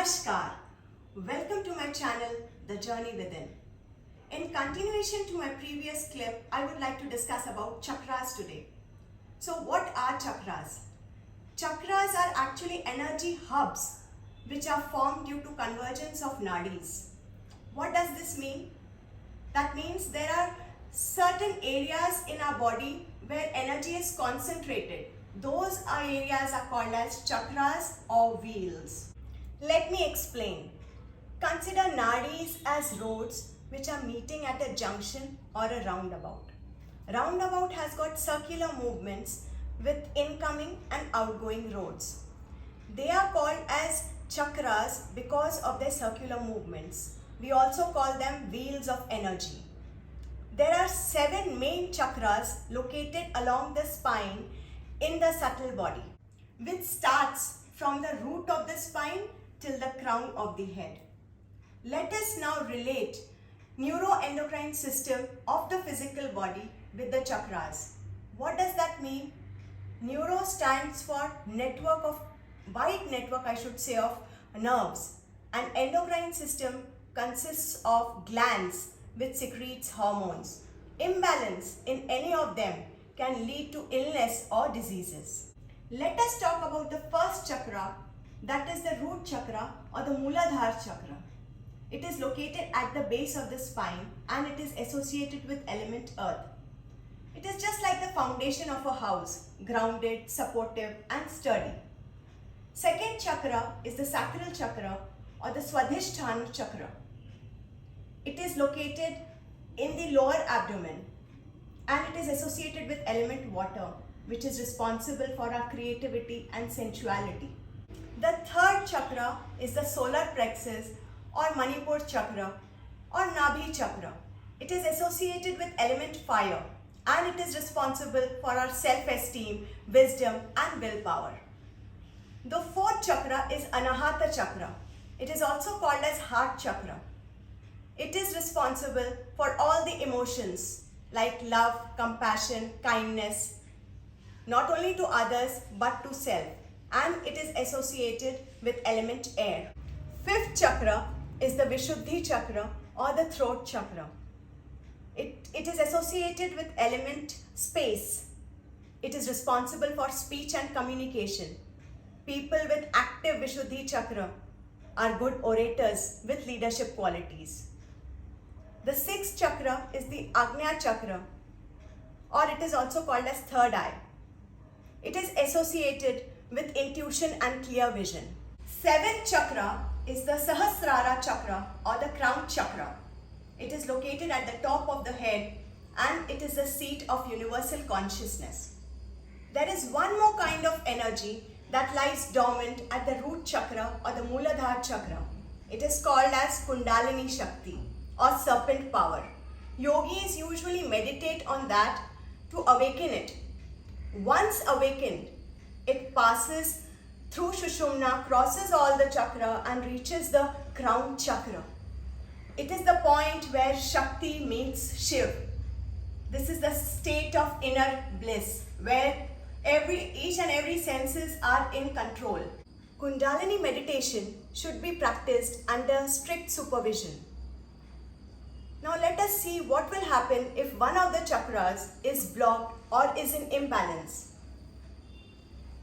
Namaskar. Welcome to my channel, The Journey Within. In continuation to my previous clip, I would like to discuss about chakras today. So what are chakras? Chakras are actually energy hubs which are formed due to convergence of nadis. What does this mean? That means there are certain areas in our body where energy is concentrated. Those areas are called as chakras or wheels. Let me explain. Consider nadis as roads which are meeting at a junction or a roundabout. Roundabout has got circular movements with incoming and outgoing roads. They are called as chakras because of their circular movements. We also call them wheels of energy. There are 7 main chakras located along the spine in the subtle body, which starts from the root of the spine till the crown of the head. Let us now relate neuroendocrine system of the physical body with the chakras. What does that mean? Neuro stands for wide network of nerves, and endocrine system consists of glands which secretes hormones. Imbalance in any of them can lead to illness or diseases. Let us talk about the first chakra, that is the root chakra or the Muladhara chakra. It is located at the base of the spine and it is associated with element earth. It is just like the foundation of a house, grounded, supportive and sturdy. Second chakra is the sacral chakra or the Swadhisthana chakra. It is located in the lower abdomen and it is associated with element water, which is responsible for our creativity and sensuality. The third chakra is the solar plexus or Manipur chakra or Nabhi chakra. It is associated with element fire and it is responsible for our self-esteem, wisdom and willpower. The fourth chakra is Anahata chakra. It is also called as heart chakra. It is responsible for all the emotions like love, compassion, kindness, not only to others but to self, and it is associated with element air. Fifth chakra is the Vishuddhi chakra or the throat chakra. It is associated with element space. It is responsible for speech and communication. People with active Vishuddhi chakra are good orators with leadership qualities. The sixth chakra is the Agnya chakra, or it is also called as third eye. It is associated with intuition and clear vision. Seventh chakra is the Sahasrara chakra or the crown chakra. It is located at the top of the head and it is the seat of universal consciousness. There is one more kind of energy that lies dormant at the root chakra or the Muladhara chakra. It is called as Kundalini Shakti or serpent power. Yogis usually meditate on that to awaken it. Once awakened, it passes through Shushumna, crosses all the chakra and reaches the crown chakra. It is the point where Shakti meets Shiv. This is the state of inner bliss where each and every senses are in control. Kundalini meditation should be practiced under strict supervision. Now let us see what will happen if one of the chakras is blocked or is in imbalance.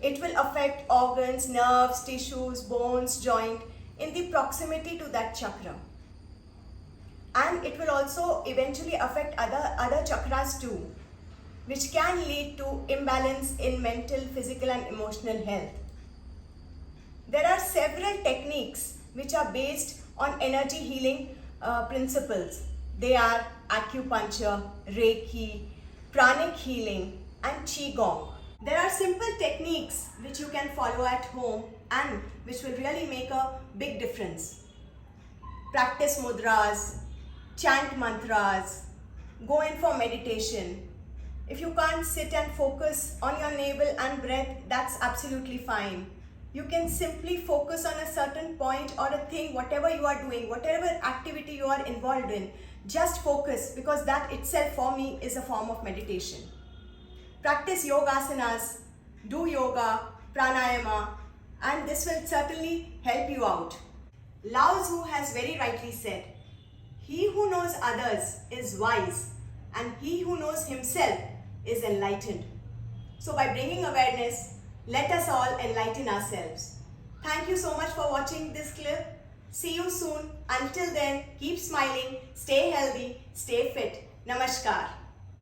It will affect organs, nerves, tissues, bones, joint in the proximity to that chakra. And it will also eventually affect other chakras too, which can lead to imbalance in mental, physical and emotional health. There are several techniques which are based on energy healing principles. They are acupuncture, Reiki, pranic healing and Qigong. There are simple techniques which you can follow at home and which will really make a big difference. Practice mudras, chant mantras, go in for meditation. If you can't sit and focus on your navel and breath, that's absolutely fine. You can simply focus on a certain point or a thing, whatever you are doing, whatever activity you are involved in, just focus, because that itself for me is a form of meditation. Practice yogasanas, do yoga, pranayama, and this will certainly help you out. Lao Tzu has very rightly said, "He who knows others is wise, and he who knows himself is enlightened." So by bringing awareness, let us all enlighten ourselves. Thank you so much for watching this clip. See you soon. Until then, keep smiling, stay healthy, stay fit. Namaskar.